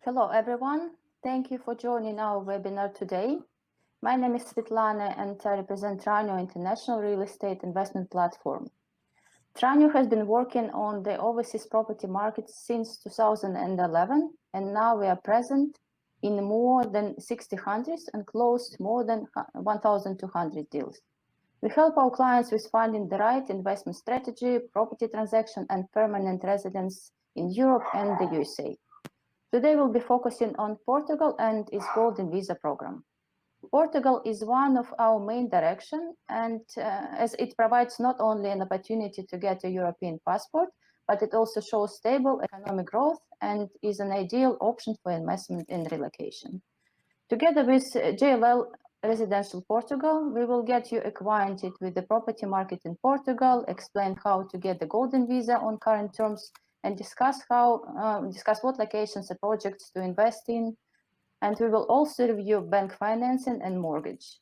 Hello, everyone. Thank you for joining our webinar today. My name is Svetlana and I represent Tranio International Real Estate Investment Platform. Tranio has been working on the overseas property market since 2011, and now we are present in more than 60 countries and closed more than 1,200 deals. We help our clients with finding the right investment strategy, property transaction, and permanent residence in Europe and the USA. Today we'll be focusing on Portugal and its Golden Visa program. Portugal is one of our main directions, and as it provides not only an opportunity to get a European passport, but it also shows stable economic growth and is an ideal option for investment in relocation. Together with JLL Residential Portugal, we will get you acquainted with the property market in Portugal, explain how to get the Golden Visa on current terms, and discuss what locations and projects to invest in. And we will also review bank financing and mortgage.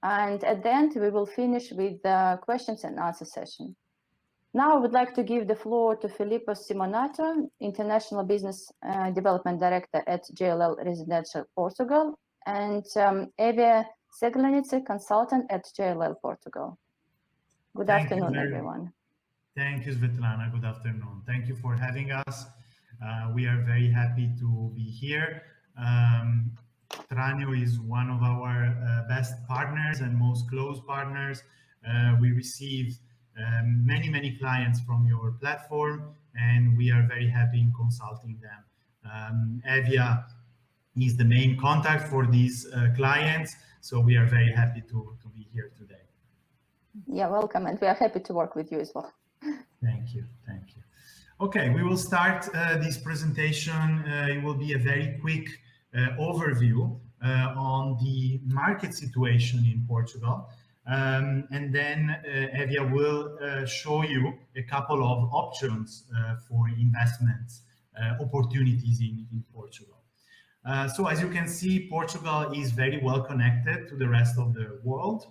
And at the end, we will finish with the questions and answer session. Now I would like to give the floor to Filippo Simonato, International Business Development Director at JLL Residential Portugal, and Evia Seglenice, Consultant at JLL Portugal. Good afternoon, everyone. Thank you, Svetlana. Good afternoon. Thank you for having us. We are very happy to be here. Tranio is one of our best partners and most close partners. We receive many clients from your platform, and we are very happy in consulting them. Evia is the main contact for these clients, so we are very happy to be here today. Yeah, welcome, and we are happy to work with you as well. Thank you. Okay, we will start this presentation. It will be a very quick overview on the market situation in Portugal. And then Evia will show you a couple of options for investments opportunities in Portugal. So as you can see, Portugal is very well connected to the rest of the world.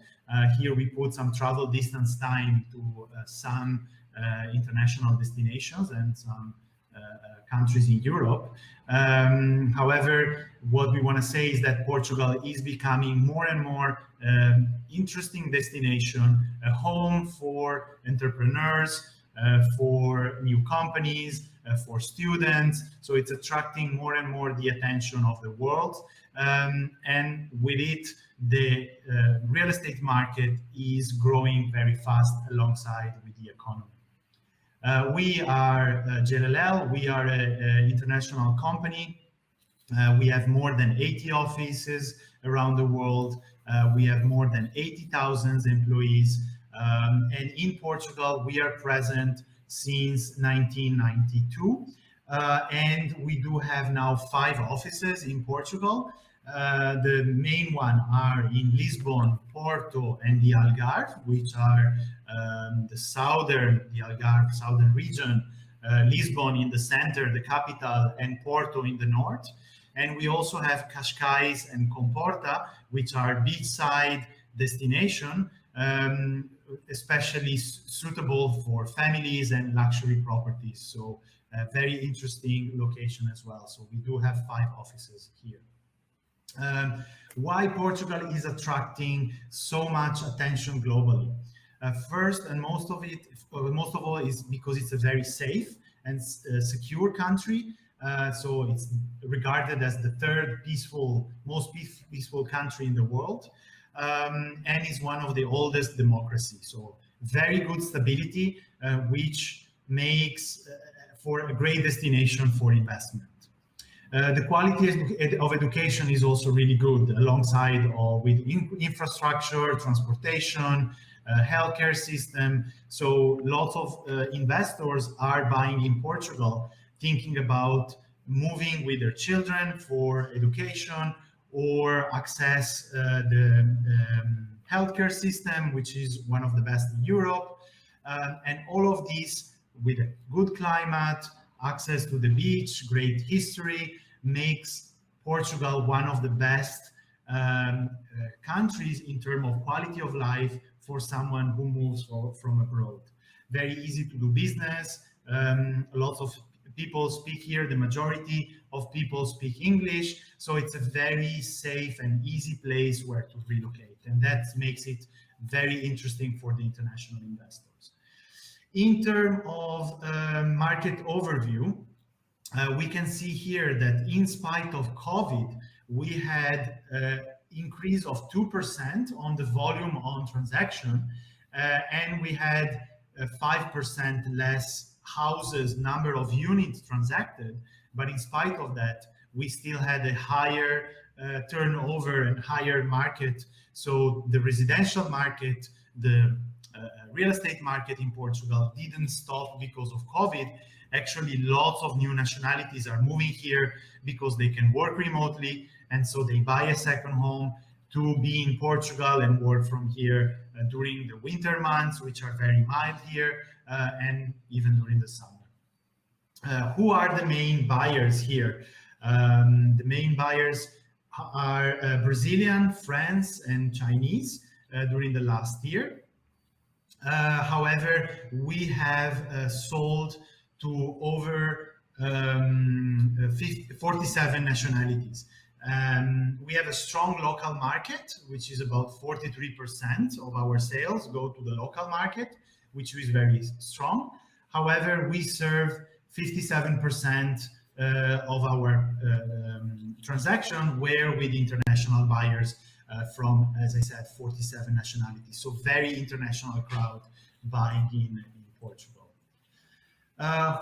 Here we put some travel distance time to some international destinations and some countries in Europe. However, what we want to say is that Portugal is becoming more and more interesting destination, a home for entrepreneurs, for new companies, for students. So it's attracting more and more the attention of the world. And with it, the real estate market is growing very fast alongside with the economy. We are JLL, we are an international company. We have more than 80 offices around the world. We have more than 80,000 employees. And in Portugal, we are present since 1992. And we do have now 5 offices in Portugal. The main one are in Lisbon, Porto, and the Algarve, which are the Algarve southern region, Lisbon in the center, the capital, and Porto in the north. And we also have Cascais and Comporta, which are beachside destination, especially suitable for families and luxury properties. So a very interesting location as well. So we do have 5 offices here. Why Portugal is attracting so much attention globally? First and most of all is because it's a very safe and secure country. So it's regarded as the third most peaceful country in the world, and is one of the oldest democracies. So very good stability, which makes for a great destination for investment. The quality of education is also really good, alongside with infrastructure, transportation, healthcare system. So lots of investors are buying in Portugal, thinking about moving with their children for education or access the healthcare system, which is one of the best in Europe. And all of these with a good climate, access to the beach, great history, makes Portugal one of the best countries in terms of quality of life for someone who moves from abroad. Very easy to do business. Lots of people speak here, the majority of people speak English, so it's a very safe and easy place where to relocate, and that makes it very interesting for the international investors. In terms of market overview, we can see here that in spite of COVID, we had increase of 2% on the volume on transaction, and we had 5% less houses, number of units transacted. But in spite of that, we still had a higher turnover and higher market. So the residential market, the real estate market in Portugal didn't stop because of COVID. Actually, lots of new nationalities are moving here because they can work remotely, and so they buy a second home to be in Portugal and work from here during the winter months, which are very mild here, and even during the summer. Who are the main buyers here? The main buyers are Brazilian, France, and Chinese during the last year. However, we have sold to over 47 nationalities. We have a strong local market, which is about 43% of our sales go to the local market, which is very strong. However, we serve 57% of our transaction were with international buyers from, as I said, 47 nationalities. So very international crowd buying in Portugal.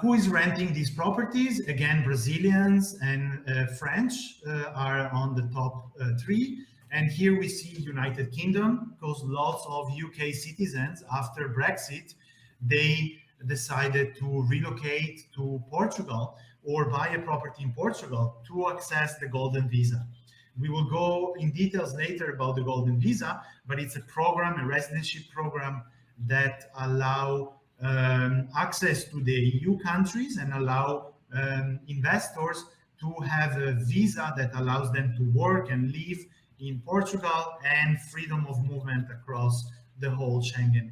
Who is renting these properties? Again, Brazilians and French are on the top three. And here we see United Kingdom, because lots of UK citizens after Brexit, they decided to relocate to Portugal or buy a property in Portugal to access the Golden Visa. We will go in details later about the Golden Visa, but it's a program, a residency program that allow access to the EU countries and allow investors to have a visa that allows them to work and live in Portugal and freedom of movement across the whole Schengen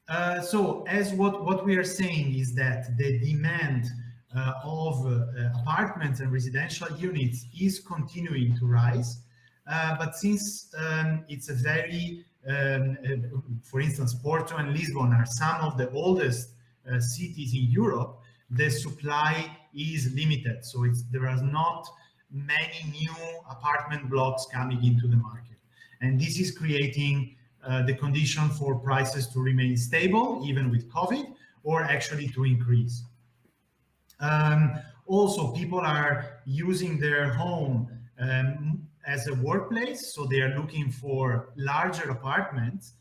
area. So as what we are saying is that the demand of apartments and residential units is continuing to rise, but since it's a very for instance, Porto and Lisbon are some of the oldest cities in Europe, the supply is limited. So there are not many new apartment blocks coming into the market. And this is creating the condition for prices to remain stable, even with COVID, or actually to increase. Also, people are using their home as a workplace, so they are looking for larger apartments.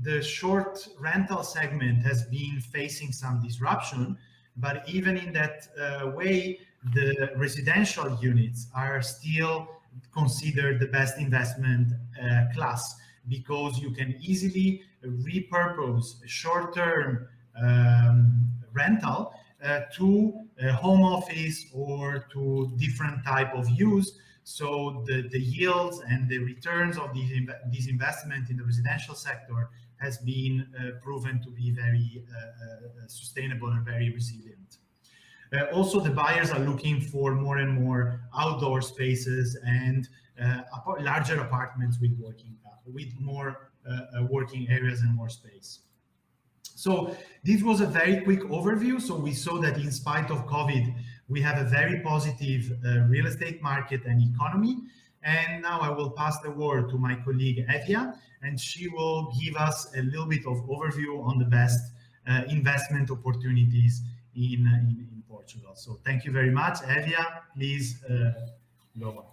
The short rental segment has been facing some disruption, but even in that way, the residential units are still considered the best investment class, because you can easily repurpose a short-term rental to a home office or to different type of use. So the yields and the returns of these investment in the residential sector has been proven to be very sustainable and very resilient. Also, the buyers are looking for more and more outdoor spaces and larger apartments with more working areas and more space. So this was a very quick overview. So we saw that in spite of COVID, we have a very positive real estate market and economy. And now I will pass the word to my colleague Evia, and she will give us a little bit of overview on the best investment opportunities in Portugal. So thank you very much. Evia, please go on.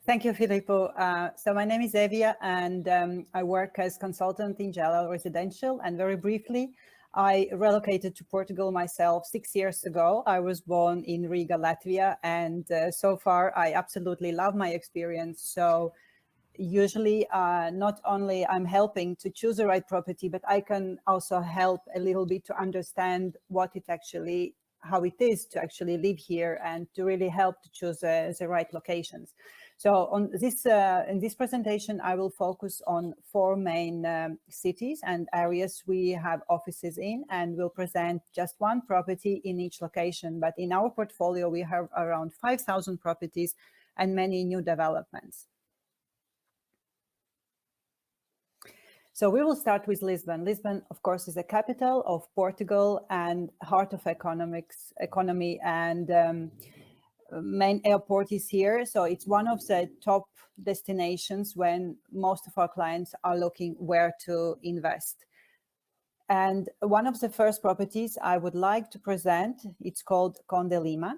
Thank you, Filippo. So my name is Evia, and I work as consultant in Jalal Residential. And very briefly, I relocated to Portugal myself 6 years ago. I was born in Riga, Latvia, and so far I absolutely love my experience. So usually not only I'm helping to choose the right property, but I can also help a little bit to understand how it is to actually live here and to really help to choose the right locations. So on this, in this presentation, I will focus on 4 main cities and areas we have offices in, and we'll present just one property in each location. But in our portfolio, we have around 5,000 properties and many new developments. So we will start with Lisbon. Lisbon, of course, is the capital of Portugal and heart of economy, and main airport is here. So it's one of the top destinations when most of our clients are looking where to invest. And one of the first properties I would like to present, it's called Conde Lima.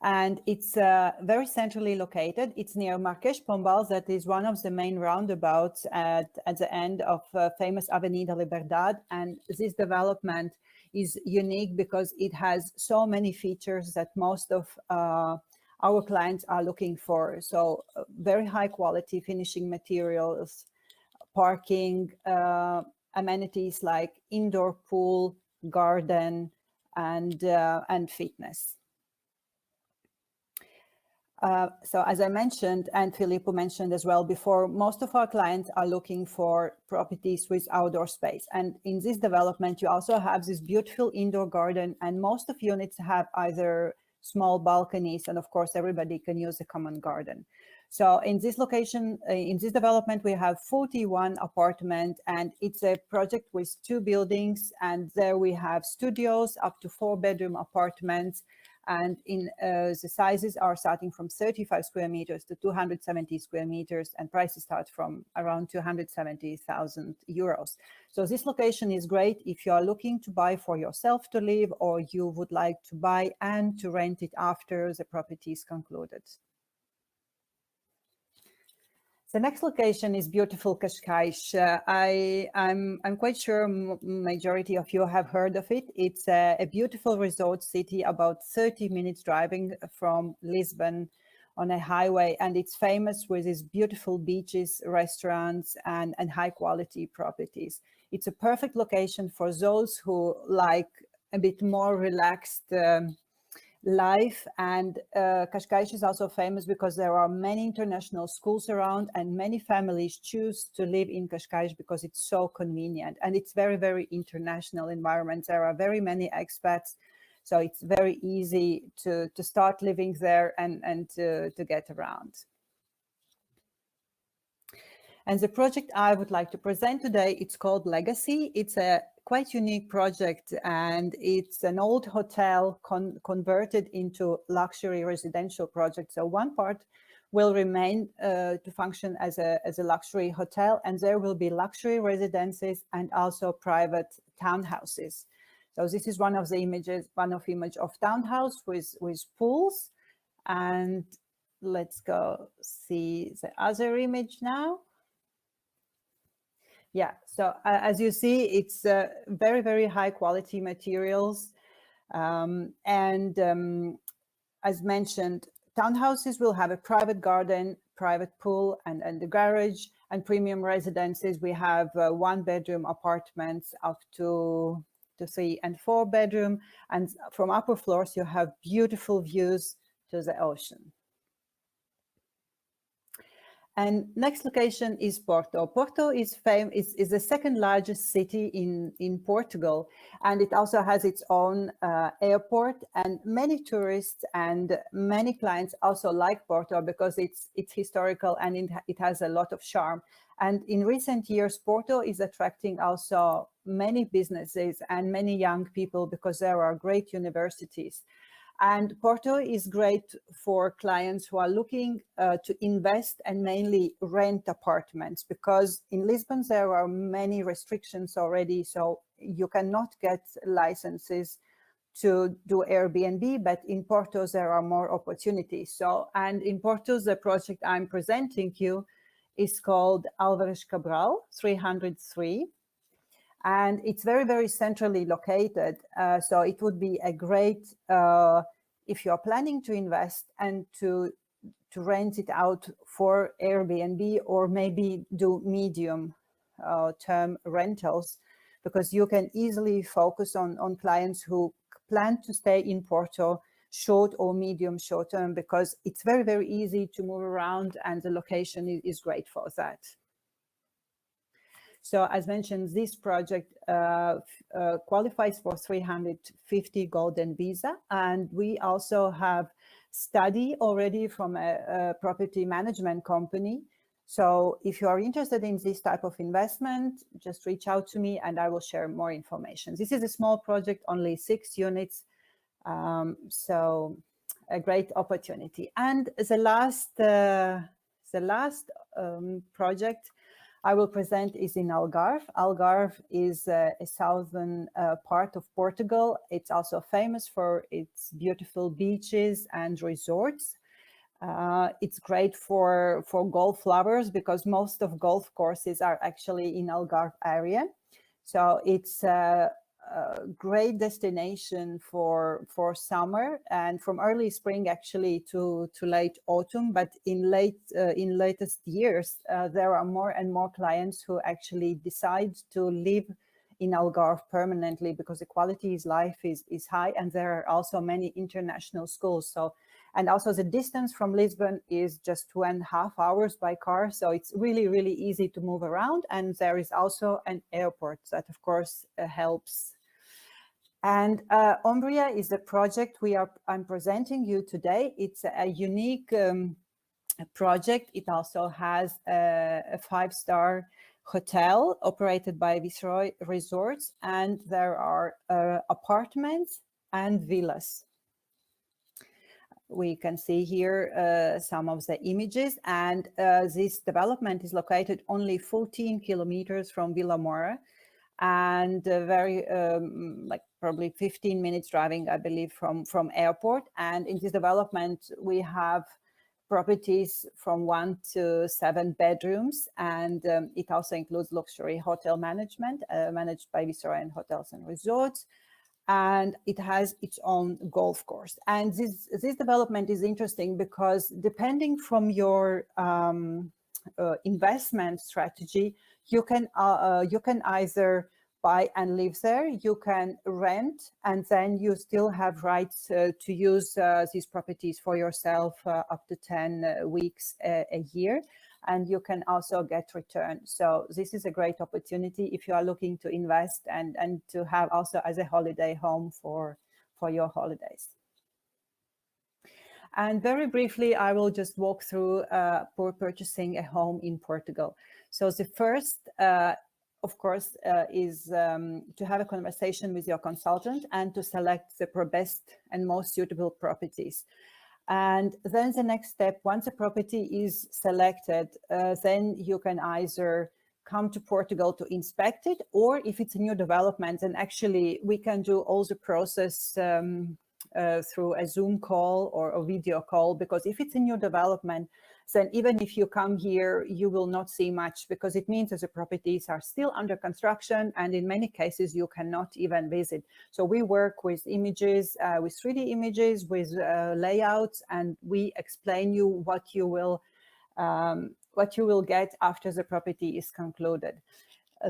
And it's very centrally located. It's near Marquês Pombal, that is one of the main roundabouts at the end of famous Avenida Liberdade. And this development is unique because it has so many features that most of our clients are looking for. So very high quality finishing materials, parking, amenities like indoor pool, garden, and fitness. So as I mentioned, and Filippo mentioned as well before, most of our clients are looking for properties with outdoor space. And in this development, you also have this beautiful indoor garden, and most of units have either small balconies, and of course, everybody can use a common garden. So in this location, in this development, we have 41 apartments, and it's a project with 2 buildings, and there we have studios up to 4-bedroom apartments. And in the sizes are starting from 35 square meters to 270 square meters, and prices start from around 270,000 euros. So this location is great if you are looking to buy for yourself to live, or you would like to buy and to rent it after the property is concluded. The next location is beautiful Cascais. I'm quite sure majority of you have heard of it. It's a beautiful resort city about 30 minutes driving from Lisbon on a highway, and it's famous with its beautiful beaches, restaurants, and high quality properties. It's a perfect location for those who like a bit more relaxed life, and Cascais is also famous because there are many international schools around, and many families choose to live in Cascais because it's so convenient, and it's very, very international environment. There are very many expats, so it's very easy to start living there and to get around. And the project I would like to present today, it's called Legacy. It's a quite unique project, and it's an old hotel converted into luxury residential project. So one part will remain to function as a luxury hotel, and there will be luxury residences and also private townhouses. So this is one of the images, image of townhouse with pools. And let's go see the other image now. Yeah, so as you see, it's very, very high quality materials. As mentioned, townhouses will have a private garden, private pool, and the garage, and premium residences. We have 1-bedroom apartments up to 3 and 4 bedroom. And from upper floors, you have beautiful views to the ocean. And next location is Porto. Porto is the second largest city in Portugal, and it also has its own airport, and many tourists and many clients also like Porto because it's historical and it has a lot of charm. And in recent years, Porto is attracting also many businesses and many young people because there are great universities. And Porto is great for clients who are looking to invest and mainly rent apartments, because in Lisbon there are many restrictions already, so you cannot get licenses to do Airbnb, but in Porto there are more opportunities. So, and in Porto, the project I'm presenting you is called Álvares Cabral 303. And it's very, very centrally located. So it would be a great, if you're planning to invest and to rent it out for Airbnb, or maybe do medium term rentals, because you can easily focus on clients who plan to stay in Porto short or medium short term, because it's very, very easy to move around and the location is great for that. So as mentioned, this project qualifies for 350 golden visa, and we also have study already from a property management company. So if you are interested in this type of investment, just reach out to me and I will share more information. This is a small project, only 6 units. So a great opportunity. And the last project I will present is in Algarve. Algarve is a southern part of Portugal. It's also famous for its beautiful beaches and resorts. It's great for golf lovers because most of golf courses are actually in Algarve area. So it's a great destination for summer and from early spring actually to late autumn. But in latest years, there are more and more clients who actually decide to live in Algarve permanently because the quality of life is high, and there are also many international schools. So, and also the distance from Lisbon is just 2.5 hours by car. So it's really, really easy to move around. And there is also an airport that, of course, helps. And Umbria is the project I'm presenting you today. It's a unique project. It also has a 5-star hotel operated by Viceroy Resorts, and there are apartments and villas. We can see here some of the images, and this development is located only 14 kilometers from Vila Moura, and very like probably 15 minutes driving, I believe, from airport. And in this development, we have properties from 1 to 7 bedrooms, and it also includes luxury hotel management managed by Viceroy and Hotels and Resorts. And it has its own golf course. And this development is interesting because depending from your investment strategy, you can either buy and live there, you can rent, and then you still have rights to use these properties for yourself up to 10 weeks a year. And you can also get return. So this is a great opportunity if you are looking to invest and to have also as a holiday home for your holidays. And very briefly, I will just walk through for purchasing a home in Portugal. So the first, of course, is to have a conversation with your consultant and to select the best and most suitable properties. And then the next step, once a property is selected, then you can either come to Portugal to inspect it, or if it's a new development, then actually we can do all the process through a Zoom call or a video call, because if it's a new development, then even if you come here, you will not see much, because it means that the properties are still under construction, and in many cases you cannot even visit. So we work with images, with 3D images, with layouts, and we explain you what you will get after the property is concluded.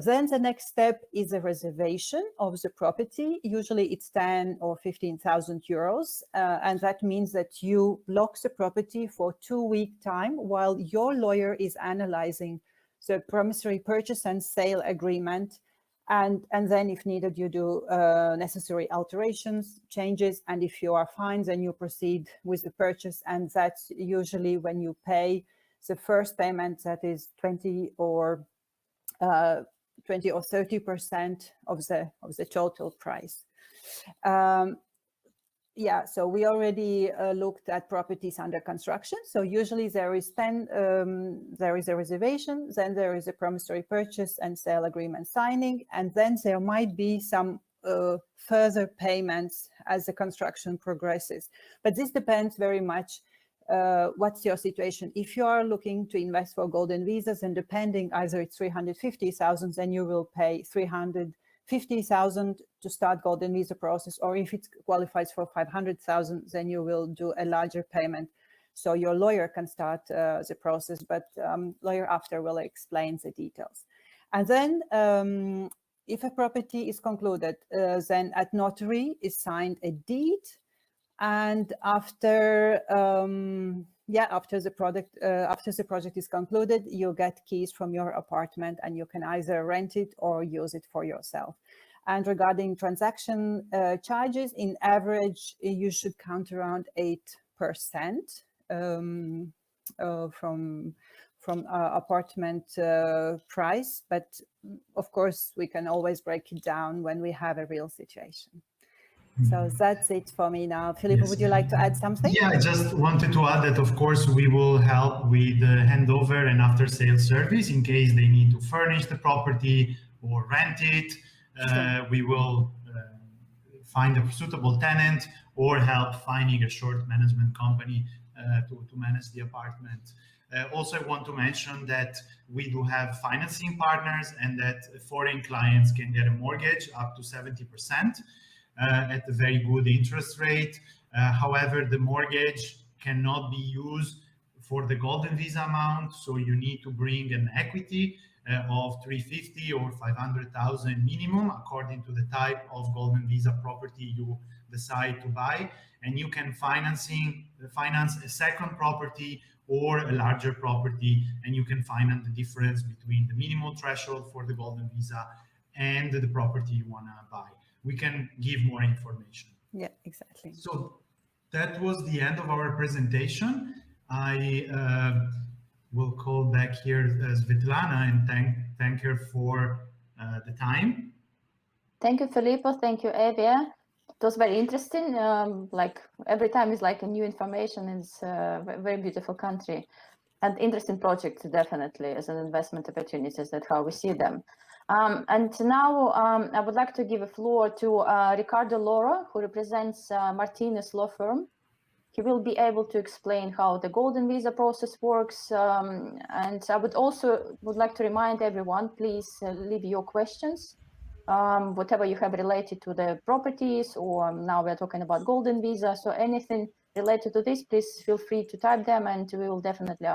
Then the next step is a reservation of the property. Usually it's 10 or 15,000 euros. And that means that you block the property for 2-week time while your lawyer is analyzing the promissory purchase and sale agreement. And then if needed, you do necessary alterations, changes. And if you are fine, then you proceed with the purchase. And that's usually when you pay the first payment, that is 20 or 30% of the total price. Yeah, so we already looked at properties under construction. So usually there is there is a reservation, then there is a promissory purchase and sale agreement signing, and then there might be some further payments as the construction progresses. But this depends very much what's your situation. If you are looking to invest for golden visas, and depending, either it's 350,000, then you will pay 350,000 to start golden visa process, or if it qualifies for 500,000, then you will do a larger payment. So your lawyer can start the process, but lawyer after will explain the details. And then if a property is concluded, then at notary is signed a deed, And after after the project is concluded, you get keys from your apartment, and you can either rent it or use it for yourself. And regarding transaction charges, in average, you should count around 8% from apartment price. But of course, we can always break it down when we have a real situation. So that's it for me now. Filippo, would you like to add something? Yeah, I just wanted to add that, of course, we will help with the handover and after sales service in case they need to furnish the property or rent it. We will find a suitable tenant or help finding a short management company to manage the apartment. Also, I want to mention that we do have financing partners and that foreign clients can get a mortgage up to 70%. At a very good interest rate. However, the mortgage cannot be used for the golden visa amount, so you need to bring an equity of 350 or 500,000 minimum according to the type of golden visa property you decide to buy, and you can finance a second property or a larger property, and you can finance the difference between the minimum threshold for the golden visa and the property you want to buy. We can give more information. Yeah, exactly. So that was the end of our presentation. I will call back here Svetlana and thank her for the time. Thank you, Filippo. Thank you, Evia. It was very interesting. Like every time is like a new information. It's a very beautiful country and interesting projects, definitely, as an investment opportunities. That's how we see them. And now I would like to give a floor to Ricardo Lora, who represents Martinez Law Firm. He will be able to explain how the golden visa process works. And I would like to remind everyone, please leave your questions, whatever you have related to the properties, or now we're talking about golden visa. So anything related to this, please feel free to type them and we will definitely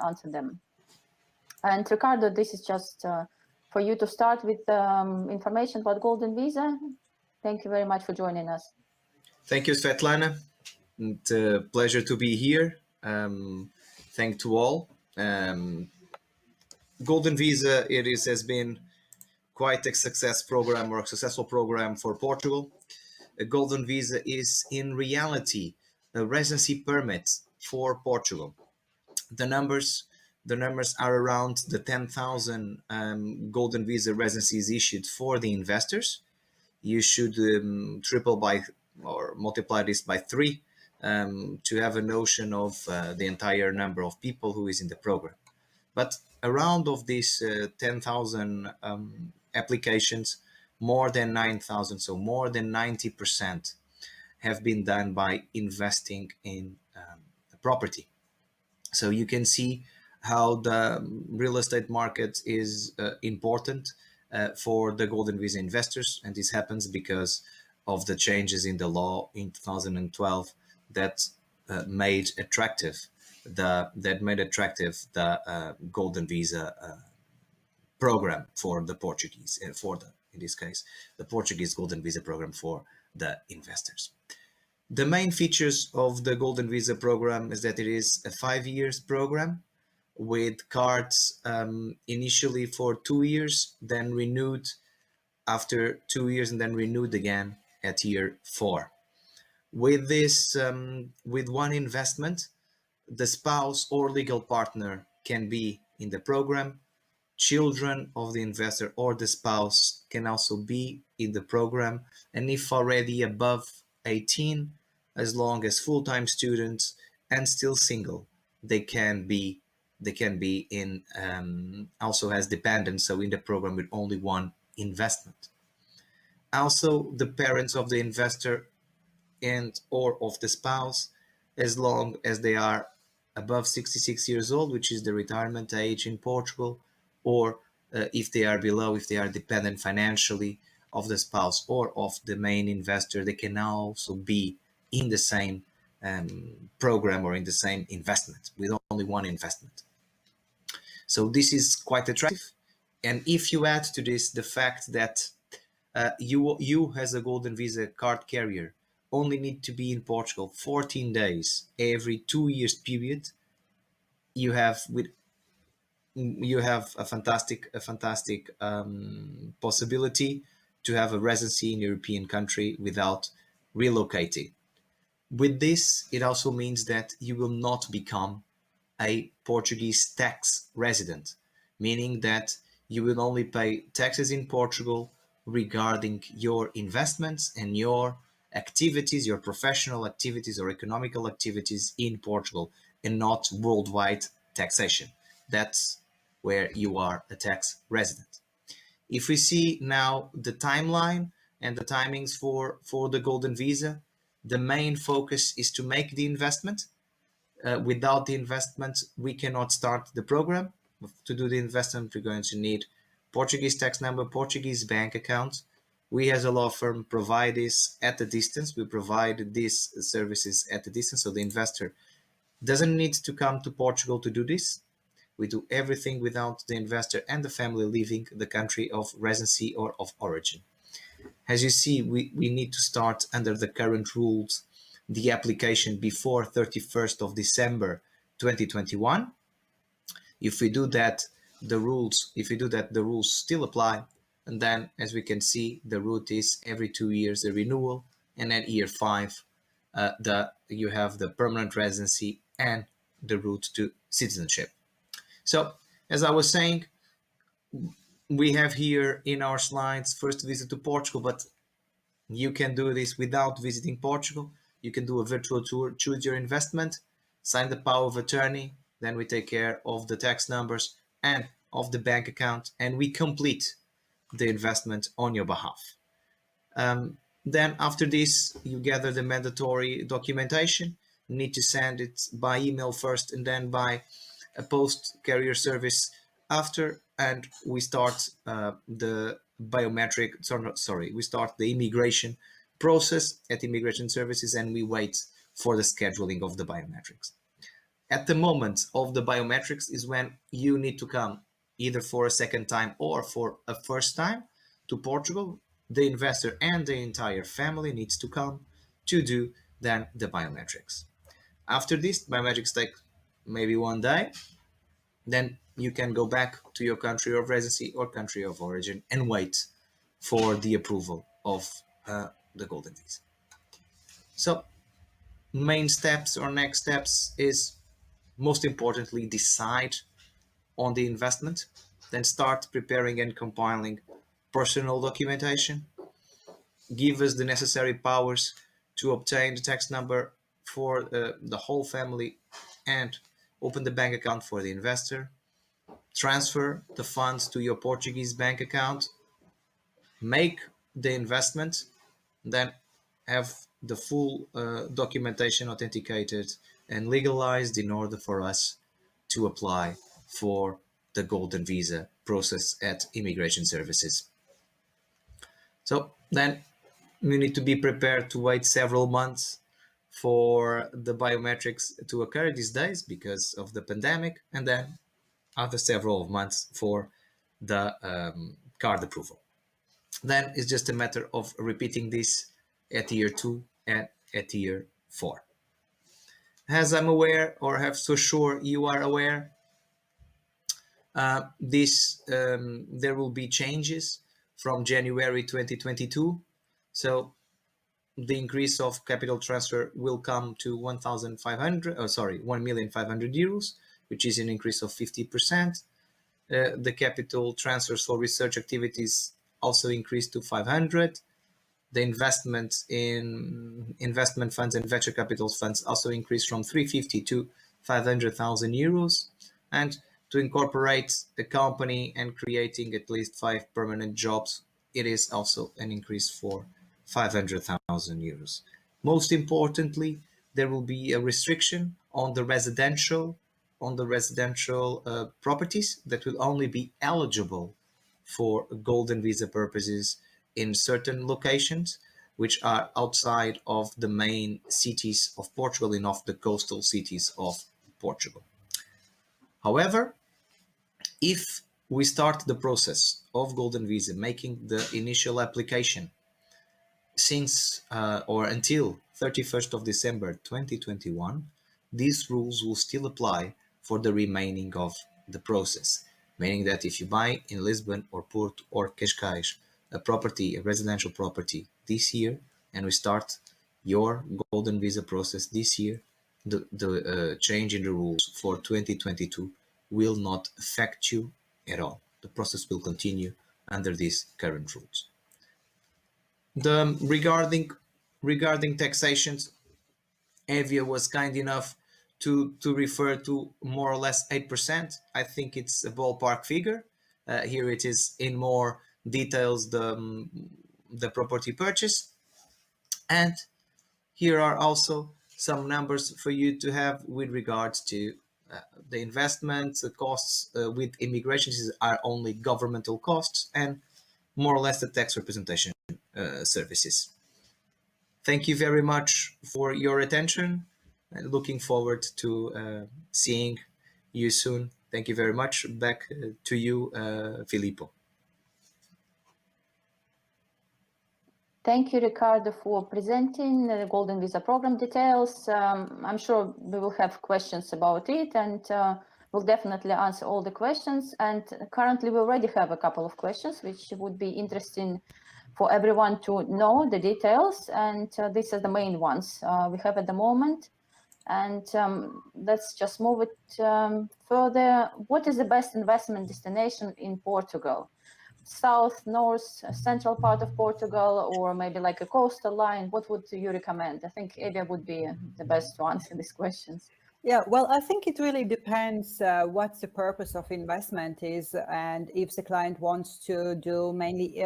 answer them. And Ricardo, this is just for you to start with information about golden visa. Thank you very much for joining us. Thank you, Svetlana. It's a pleasure to be here. Thank to all. Golden visa, has been quite a successful program for Portugal. A golden visa is in reality a residency permit for Portugal. The numbers are around the 10,000 golden visa residencies issued for the investors. You should triple by or multiply this by 3 to have a notion of the entire number of people who is in the program. But around of these 10,000 applications, more than 9,000, so more than 90% have been done by investing in property. So you can see how the real estate market is important for the golden visa investors, and this happens because of the changes in the law in 2012 that made attractive the golden visa program for the Portuguese, in this case the Portuguese golden visa program for the investors. The main features of the golden visa program is that it is a 5 years program with cards initially for 2 years, then renewed after 2 years, and then renewed again at year 4. With this, with one investment, the spouse or legal partner can be in the program. Children of the investor or the spouse can also be in the program, and if already above 18, as long as full-time students and still single, they can be in also as dependents, so in the program with only one investment. Also, the parents of the investor and or of the spouse, as long as they are above 66 years old, which is the retirement age in Portugal, or if they are below, if they are dependent financially of the spouse or of the main investor, they can also be in the same program or in the same investment with only one investment. So this is quite attractive. And if you add to this the fact that you as a golden visa card carrier only need to be in Portugal 14 days every 2 years period, you have a fantastic possibility to have a residency in a European country without relocating. With this, it also means that you will not become a Portuguese tax resident, meaning that you will only pay taxes in Portugal regarding your investments and your activities, your professional activities or economical activities in Portugal, and not worldwide taxation. That's where you are a tax resident. If we see now the timeline and the timings for the Golden Visa, the main focus is to make the investment. Without the investment, we cannot start the program. To do the investment, we're going to need Portuguese tax number, Portuguese bank account. We as a law firm provide this at a distance. We provide these services at a distance, so the investor doesn't need to come to Portugal to do this. We do everything without the investor and the family leaving the country of residency or of origin. As you see, we need to start under the current rules the application before 31st of December 2021. If we do that, the rules still apply. And then, as we can see, the route is every 2 years a renewal, and at year 5, you have the permanent residency and the route to citizenship. So, as I was saying, we have here in our slides first visit to Portugal, but you can do this without visiting Portugal. You can do a virtual tour, choose your investment, sign the power of attorney, then we take care of the tax numbers and of the bank account, and we complete the investment on your behalf. Then after this, you gather the mandatory documentation. You need to send it by email first and then by a post carrier service after, and we start the we start the immigration process at immigration services, and we wait for the scheduling of the biometrics. At the moment of the biometrics is when you need to come either for a second time or for a first time to Portugal. The investor and the entire family needs to come to do then the biometrics. After this, biometrics take maybe 1 day. Then you can go back to your country of residency or country of origin and wait for the approval of the Golden Visa. So main steps or next steps is, most importantly, decide on the investment, then start preparing and compiling personal documentation, give us the necessary powers to obtain the tax number for the whole family and open the bank account for the investor, transfer the funds to your Portuguese bank account, make the investment, then have the full documentation authenticated and legalized in order for us to apply for the Golden Visa process at immigration services. So then we need to be prepared to wait several months for the biometrics to occur these days because of the pandemic, and then after several months for the card approval. Then it's just a matter of repeating this at year 2 and at year 4. As I'm aware, or have so sure you are aware, there will be changes from January 2022. So the increase of capital transfer will come to 1,500 euros, which is an increase of 50%. The capital transfers for research activities also increased to 500. The investment in investment funds and venture capital funds also increased from 350 to 500,000 euros. And to incorporate a company and creating at least 5 permanent jobs, it is also an increase for 500,000 euros. Most importantly, there will be a restriction on the residential properties that will only be eligible for Golden Visa purposes in certain locations, which are outside of the main cities of Portugal and of the coastal cities of Portugal. However, if we start the process of Golden Visa, making the initial application since or until 31st of December 2021, these rules will still apply for the remaining of the process, meaning that if you buy in Lisbon or Porto or Cascais a property, a residential property this year, and we start your golden visa process this year, the change in the rules for 2022 will not affect you at all. The process will continue under these current rules. Regarding taxations, Evia was kind enough to refer to more or less 8%. I think it's a ballpark figure. Here it is in more details, the property purchase. And here are also some numbers for you to have with regards to the investment, the costs with immigration are only governmental costs, and more or less the tax representation services. Thank you very much for your attention, and looking forward to seeing you soon. Thank you very much. Back to you, Filippo. Thank you, Ricardo, for presenting the Golden Visa program details. I'm sure we will have questions about it, and we'll definitely answer all the questions. And currently, we already have a couple of questions, which would be interesting for everyone to know the details. And these are the main ones we have at the moment. And let's just move it further. What is the best investment destination in Portugal? South, north, central part of Portugal, or maybe like a coastal line? What would you recommend? I think Evia would be the best to answer these questions. Yeah, well, I think it really depends what the purpose of investment is, and if the client wants to do mainly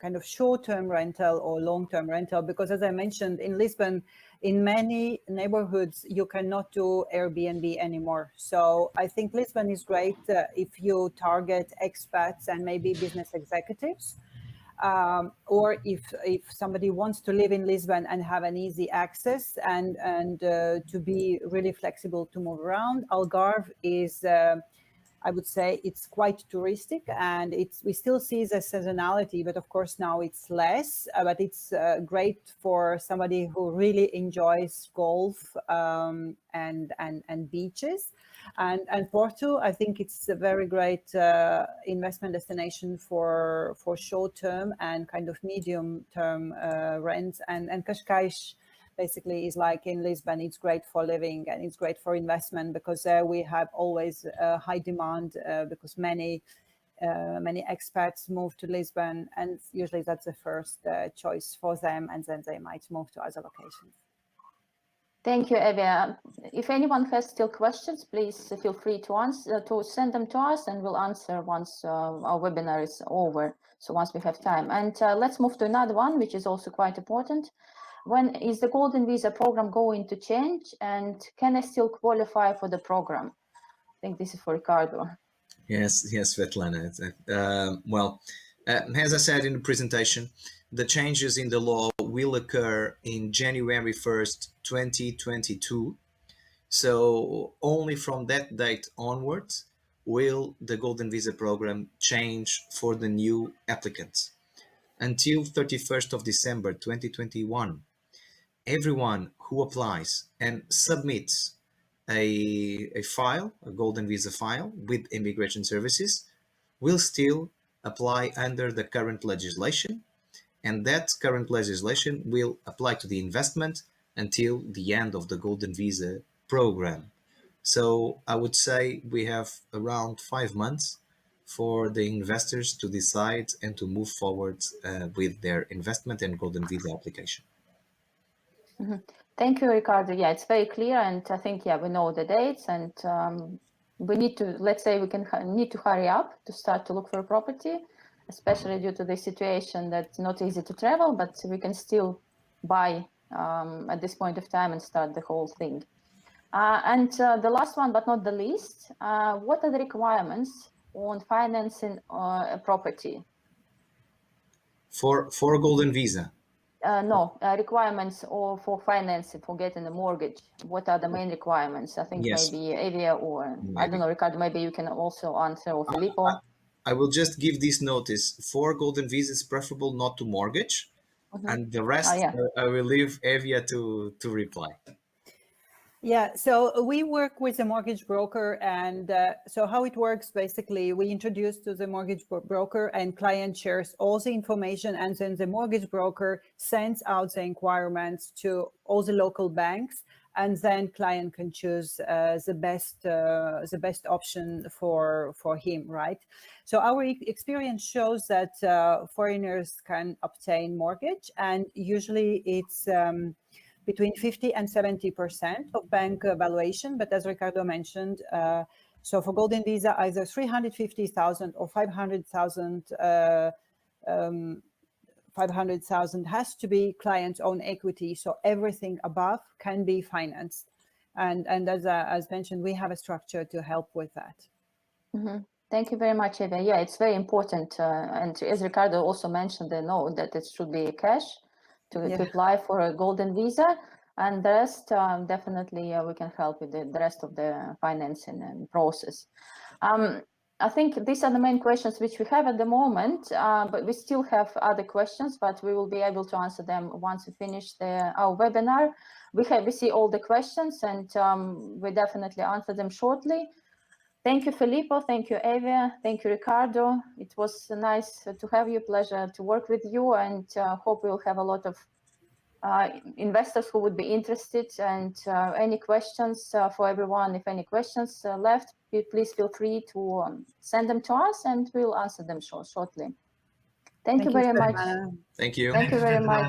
kind of short-term rental or long-term rental, because as I mentioned, in Lisbon, in many neighborhoods, you cannot do Airbnb anymore. So I think Lisbon is great if you target expats and maybe business executives, or if somebody wants to live in Lisbon and have an easy access and to be really flexible to move around. Algarve is, I would say, it's quite touristic, and we still see the seasonality, but of course now it's less, but it's great for somebody who really enjoys golf and beaches. And Porto, I think it's a very great investment destination for short-term and kind of medium-term rents. And Cascais basically is like in Lisbon. It's great for living and it's great for investment, because there we have always high demand because many expats move to Lisbon, and usually that's the first choice for them, and then they might move to other locations. Thank you, Evia. If anyone has still questions, please feel free to send them to us, and we'll answer once our webinar is over. So once we have time. And let's move to another one, which is also quite important. When is the Golden Visa program going to change, and can I still qualify for the program? I think this is for Ricardo. Yes, Svetlana. Well, as I said in the presentation, the changes in the law will occur in January 1st, 2022. So only from that date onwards will the Golden Visa program change for the new applicants. Until 31st of December 2021, everyone who applies and submits a file, a Golden Visa file with immigration services, will still apply under the current legislation, and that current legislation will apply to the investment until the end of the Golden Visa program. So I would say we have around 5 months for the investors to decide and to move forward with their investment and Golden Visa application. Mm-hmm. Thank you, Ricardo. Yeah, it's very clear, and I think, yeah, we know the dates, and we need to, let's say, need to hurry up to start to look for a property, especially due to the situation that's not easy to travel, but we can still buy at this point of time and start the whole thing. And the last one, but not the least, what are the requirements on financing a property? For Golden Visa? No, requirements for financing, for getting a mortgage. What are the main requirements? I think yes. Maybe Evia or maybe. I don't know, Ricardo, maybe you can also answer, or Filippo. I will just give this notice. For Golden Visa, it's preferable not to mortgage. And the rest, I will leave Evia to reply. Yeah, so we work with a mortgage broker, and so how it works, basically, we introduce to the mortgage broker, and client shares all the information, and then the mortgage broker sends out the requirements to all the local banks, and then client can choose the best option for him, right? So our experience shows that foreigners can obtain mortgage, and usually it's between 50 and 70% of bank valuation. But as Ricardo mentioned, so for Golden Visa, either 350,000 or 500,000 has to be client's own equity. So everything above can be financed. And as mentioned, we have a structure to help with that. Thank you very much, Eva. Yeah, it's very important. And as Ricardo also mentioned, they know that it should be cash to apply for a Golden Visa, and the rest definitely we can help with the rest of the financing and process. I think these are the main questions which we have at the moment, but we still have other questions, but we will be able to answer them once we finish our webinar. We see all the questions, and we definitely answer them shortly. Thank you, Filippo. Thank you, Eva. Thank you, Ricardo. It was nice to have you, pleasure to work with you, and hope we'll have a lot of investors who would be interested. And any questions for everyone, if any questions left, please feel free to send them to us, and we'll answer them shortly. Thank you very much. Thank you. Thank you very much.